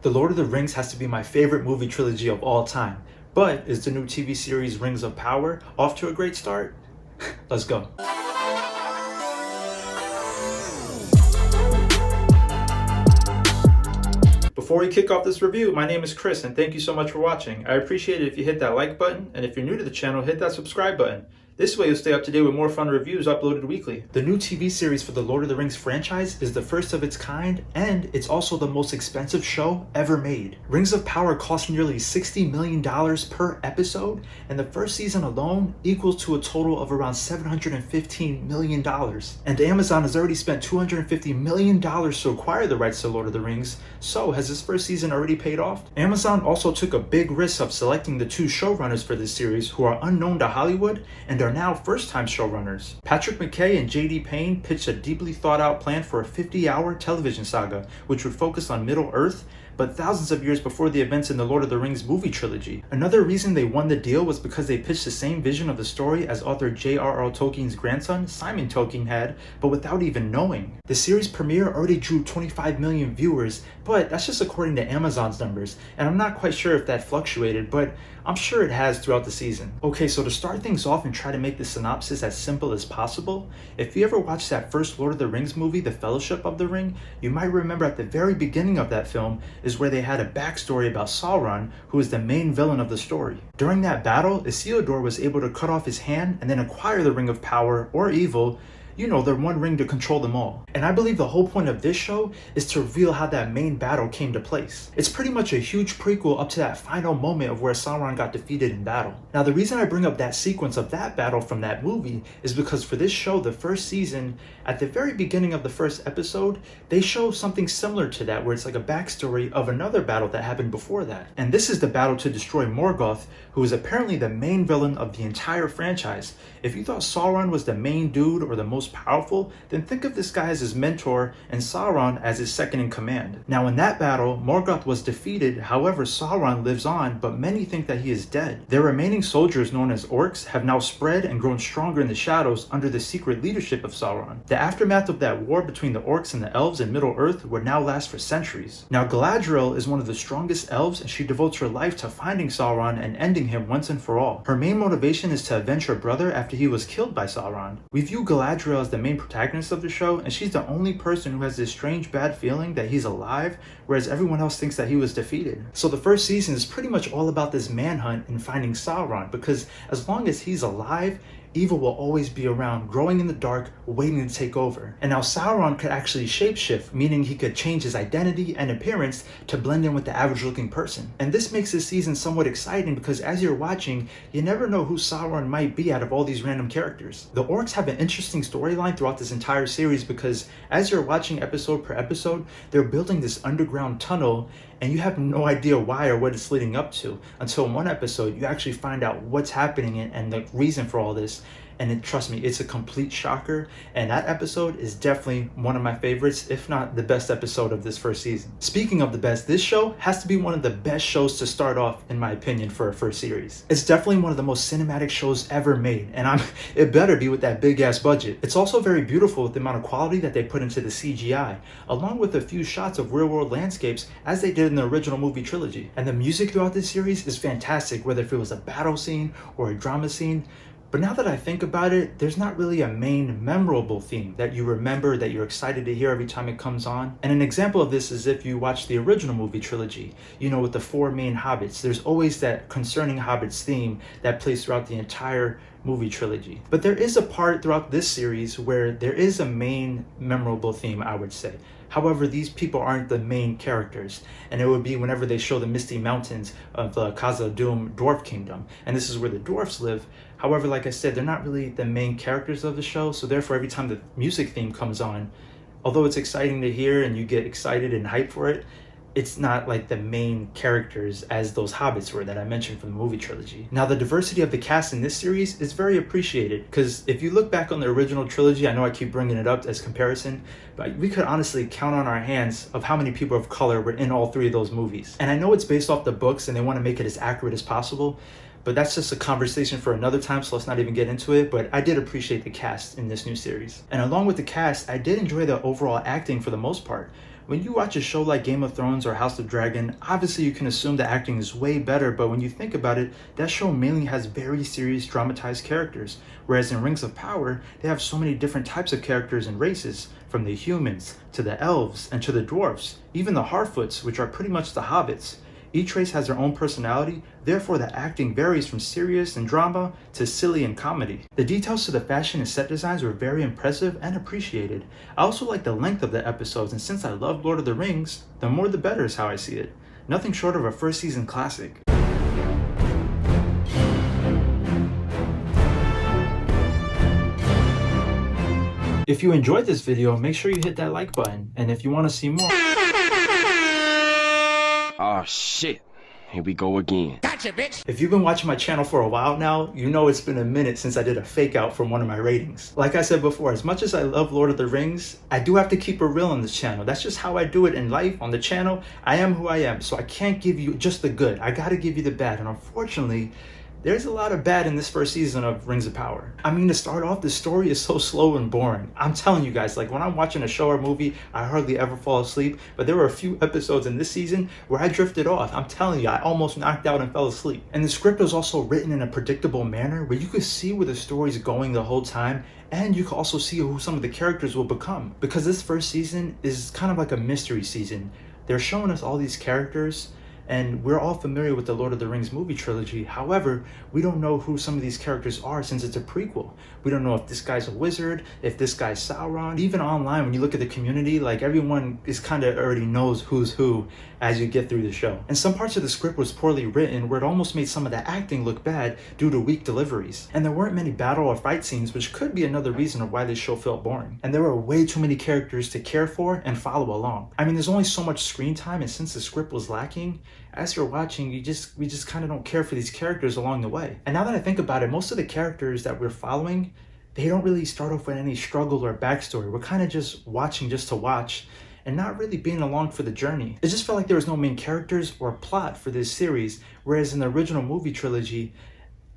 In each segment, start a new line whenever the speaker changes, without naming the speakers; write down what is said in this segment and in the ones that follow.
The Lord of the Rings has to be my favorite movie trilogy of all time, but is the new TV series Rings of Power off to a great start? Let's go. Before we kick off this review, my name is Chris and thank you so much for watching. I appreciate it if you hit that like button, and if you're new to the channel, hit that subscribe button. This way you'll stay up to date with more fun reviews uploaded weekly. The new TV series for the Lord of the Rings franchise is the first of its kind, and it's also the most expensive show ever made. Rings of Power cost nearly $60 million per episode, and the first season alone equals to a total of around $715 million. And Amazon has already spent $250 million to acquire the rights to Lord of the Rings, so has this first season already paid off? Amazon also took a big risk of selecting the two showrunners for this series who are unknown to Hollywood and are now first-time showrunners. Patrick McKay and J.D. Payne pitched a deeply thought-out plan for a 50-hour television saga, which would focus on Middle-earth, but thousands of years before the events in the Lord of the Rings movie trilogy. Another reason they won the deal was because they pitched the same vision of the story as author J.R.R. Tolkien's grandson, Simon Tolkien, had, but without even knowing. The series premiere already drew 25 million viewers, but that's just according to Amazon's numbers, and I'm not quite sure if that fluctuated, but I'm sure it has throughout the season. Okay, so to start things off and try to make the synopsis as simple as possible, if you ever watched that first Lord of the Rings movie, The Fellowship of the Ring, you might remember at the very beginning of that film is where they had a backstory about Sauron, who is the main villain of the story. During that battle, Isildur was able to cut off his hand and then acquire the Ring of Power, or Evil, you know, the one ring to control them all. And I believe the whole point of this show is to reveal how that main battle came to place. It's pretty much a huge prequel up to that final moment of where Sauron got defeated in battle. Now, the reason I bring up that sequence of that battle from that movie is because for this show, the first season, at the very beginning of the first episode, they show something similar to that, where it's like a backstory of another battle that happened before that. And this is the battle to destroy Morgoth, who is apparently the main villain of the entire franchise. If you thought Sauron was the main dude or the most powerful, then think of this guy as his mentor and Sauron as his second in command. Now in that battle, Morgoth was defeated, however Sauron lives on, but many think that he is dead. Their remaining soldiers, known as orcs, have now spread and grown stronger in the shadows under the secret leadership of Sauron. The aftermath of that war between the orcs and the elves in Middle-earth would now last for centuries. Now Galadriel is one of the strongest elves, and she devotes her life to finding Sauron and ending him once and for all. Her main motivation is to avenge her brother after he was killed by Sauron. We view Galadriel as the main protagonist of the show, and she's the only person who has this strange bad feeling that he's alive, whereas everyone else thinks that he was defeated. So the first season is pretty much all about this manhunt and finding Sauron, because as long as he's alive, evil will always be around, growing in the dark, waiting to take over. And now Sauron could actually shapeshift, meaning he could change his identity and appearance to blend in with the average looking person. And this makes this season somewhat exciting because as you're watching, you never know who Sauron might be out of all these random characters. The orcs have an interesting storyline throughout this entire series because as you're watching episode per episode, they're building this underground tunnel and you have no idea why or what it's leading up to until in one episode you actually find out what's happening and the reason for all this. And trust me, it's a complete shocker, and that episode is definitely one of my favorites, if not the best episode of this first season. Speaking of the best, this show has to be one of the best shows to start off, in my opinion, for a first series. It's definitely one of the most cinematic shows ever made, and it better be with that big ass budget. It's also very beautiful with the amount of quality that they put into the CGI, along with a few shots of real world landscapes as they did in the original movie trilogy. And the music throughout this series is fantastic, whether if it was a battle scene or a drama scene. But now that I think about it, there's not really a main memorable theme that you remember, that you're excited to hear every time it comes on. And an example of this is if you watch the original movie trilogy, you know, with the four main hobbits, there's always that concerning hobbits theme that plays throughout the entire movie trilogy. But there is a part throughout this series where there is a main memorable theme, I would say. However, these people aren't the main characters, and it would be whenever they show the Misty Mountains of the Khazad-dûm Dwarf Kingdom, and this is where the dwarfs live. However, like I said, they're not really the main characters of the show, so therefore every time the music theme comes on, although it's exciting to hear and you get excited and hyped for it, it's not like the main characters as those hobbits were that I mentioned from the movie trilogy. Now, the diversity of the cast in this series is very appreciated because if you look back on the original trilogy, I know I keep bringing it up as comparison, but we could honestly count on our hands of how many people of color were in all three of those movies. And I know it's based off the books and they want to make it as accurate as possible, but that's just a conversation for another time, so let's not even get into it. But I did appreciate the cast in this new series. And along with the cast, I did enjoy the overall acting for the most part. When you watch a show like Game of Thrones or House of Dragon, obviously you can assume the acting is way better, but when you think about it, that show mainly has very serious dramatized characters, whereas in Rings of Power, they have so many different types of characters and races, from the humans, to the elves, and to the dwarfs, even the Harfoots, which are pretty much the hobbits. Each race has their own personality, therefore the acting varies from serious and drama to silly and comedy. The details to the fashion and set designs were very impressive and appreciated. I also like the length of the episodes, and since I love Lord of the Rings, the more the better is how I see it. Nothing short of a first season classic. If you enjoyed this video, make sure you hit that like button, and if you want to see more...
Oh shit, here we go again. Gotcha, bitch!
If you've been watching my channel for a while now, you know it's been a minute since I did a fake out from one of my ratings. Like I said before, as much as I love Lord of the Rings, I do have to keep it real on this channel. That's just how I do it in life, on the channel. I am who I am, so I can't give you just the good. I gotta give you the bad, and unfortunately, there's a lot of bad in this first season of Rings of Power. I mean, to start off, the story is so slow and boring. I'm telling you guys, like when I'm watching a show or movie, I hardly ever fall asleep, but there were a few episodes in this season where I drifted off. I'm telling you, I almost knocked out and fell asleep. And the script was also written in a predictable manner where you could see where the story's going the whole time, and you can also see who some of the characters will become. Because this first season is kind of like a mystery season. They're showing us all these characters, and we're all familiar with the Lord of the Rings movie trilogy. However, we don't know who some of these characters are since it's a prequel. We don't know if this guy's a wizard, if this guy's Sauron. Even online, when you look at the community, like everyone is kind of already knows who's who as you get through the show. And some parts of the script was poorly written where it almost made some of the acting look bad due to weak deliveries. And there weren't many battle or fight scenes, which could be another reason of why this show felt boring. And there were way too many characters to care for and follow along. I mean, there's only so much screen time, and since the script was lacking, as you're watching, we just kind of don't care for these characters along the way. And now that I think about it, most of the characters that we're following, they don't really start off with any struggle or backstory. We're kind of just watching just to watch and not really being along for the journey. It just felt like there was no main characters or plot for this series, whereas in the original movie trilogy,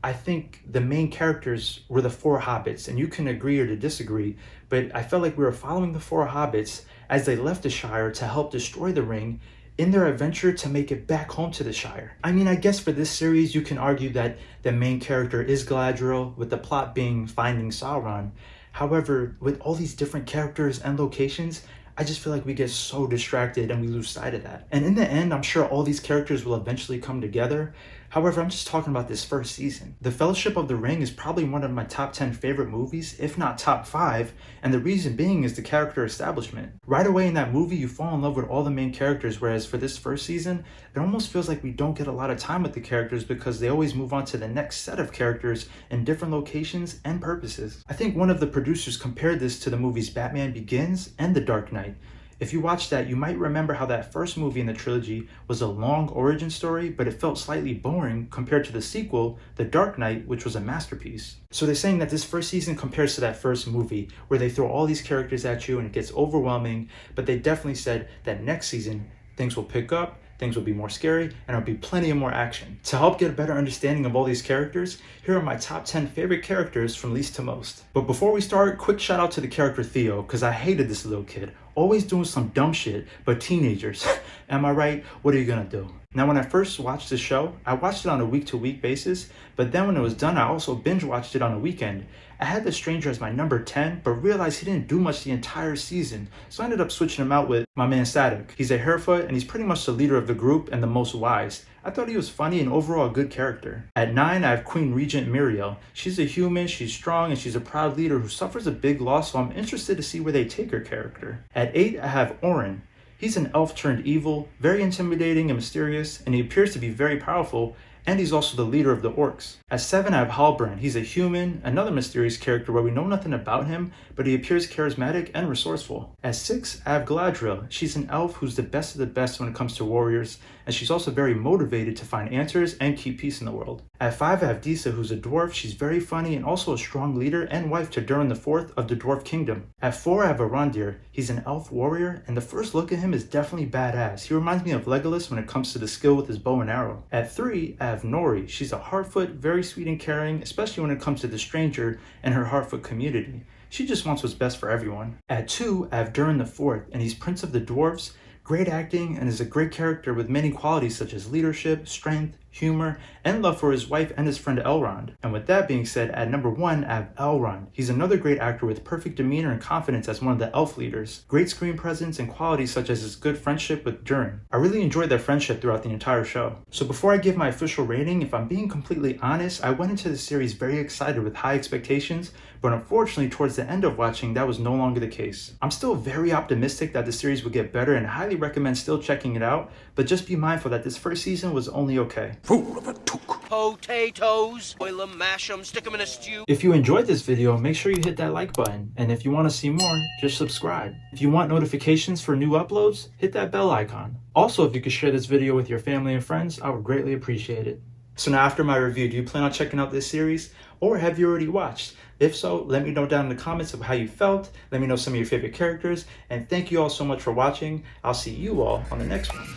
I think the main characters were the four hobbits, and you can agree or to disagree, but I felt like we were following the four hobbits as they left the Shire to help destroy the ring in their adventure to make it back home to the Shire. I mean, I guess for this series, you can argue that the main character is Galadriel, with the plot being finding Sauron. However, with all these different characters and locations, I just feel like we get so distracted and we lose sight of that. And in the end, I'm sure all these characters will eventually come together. However, I'm just talking about this first season. The Fellowship of the Ring is probably one of my top 10 favorite movies, if not top 5, and the reason being is the character establishment. Right away in that movie, you fall in love with all the main characters, whereas for this first season, it almost feels like we don't get a lot of time with the characters because they always move on to the next set of characters in different locations and purposes. I think one of the producers compared this to the movies Batman Begins and The Dark Knight. If you watch that, you might remember how that first movie in the trilogy was a long origin story, but it felt slightly boring compared to the sequel, The Dark Knight, which was a masterpiece. So they're saying that this first season compares to that first movie, where they throw all these characters at you and it gets overwhelming, but they definitely said that next season, things will pick up, things will be more scary, and there'll be plenty of more action. To help get a better understanding of all these characters, here are my top 10 favorite characters from least to most. But before we start, quick shout out to the character Theo, because I hated this little kid. Always doing some dumb shit, but teenagers. Am I right? What are you gonna do? Now, when I first watched the show, I watched it on a week-to-week basis, but then when it was done, I also binge-watched it on a weekend. I had the stranger as my number 10, but realized he didn't do much the entire season, so I ended up switching him out with my man Sadek. He's a Harefoot, and he's pretty much the leader of the group and the most wise. I thought he was funny and overall a good character. At 9, I have Queen Regent Muriel. She's a human, she's strong, and she's a proud leader who suffers a big loss, so I'm interested to see where they take her character. At 8, I have Orin. He's an elf turned evil, very intimidating and mysterious, and he appears to be very powerful, and he's also the leader of the orcs. At 7, I have Halbrand. He's a human, another mysterious character where we know nothing about him, but he appears charismatic and resourceful. At 6, I have Galadriel. She's an elf who's the best of the best when it comes to warriors, and she's also very motivated to find answers and keep peace in the world. At 5, I have Disa, who's a dwarf. She's very funny and also a strong leader and wife to Durin IV of the Dwarf Kingdom. At 4, I have Arondir. He's an elf warrior, and the first look at him is definitely badass. He reminds me of Legolas when it comes to the skill with his bow and arrow. At 3, I have Nori. She's a Harfoot, very sweet and caring, especially when it comes to the stranger and her Harfoot community. She just wants what's best for everyone. At 2, I have Durin IV, and he's Prince of the Dwarves, great acting and is a great character with many qualities such as leadership, strength, humor, and love for his wife and his friend Elrond. And with that being said, at number 1, I have Elrond. He's another great actor with perfect demeanor and confidence as one of the elf leaders. Great screen presence and qualities such as his good friendship with Durin. I really enjoyed their friendship throughout the entire show. So before I give my official rating, if I'm being completely honest, I went into the series very excited with high expectations, but unfortunately towards the end of watching, that was no longer the case. I'm still very optimistic that the series would get better and highly recommend still checking it out, but just be mindful that this first season was only okay.
Fool of a took. Potatoes, boil them, mash them, stick them in a stew.
If you enjoyed this video, make sure you hit that like button, and if you want to see more, just subscribe. If you want notifications for new uploads, hit that bell icon. Also, if you could share this video with your family and friends, I would greatly appreciate it. So now after my review, do you plan on checking out this series, or have you already watched? If so, let me know down in the comments of how you felt, let me know some of your favorite characters, and thank you all so much for watching. I'll see you all on the next one.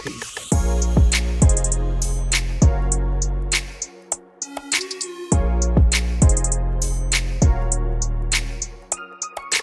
Peace.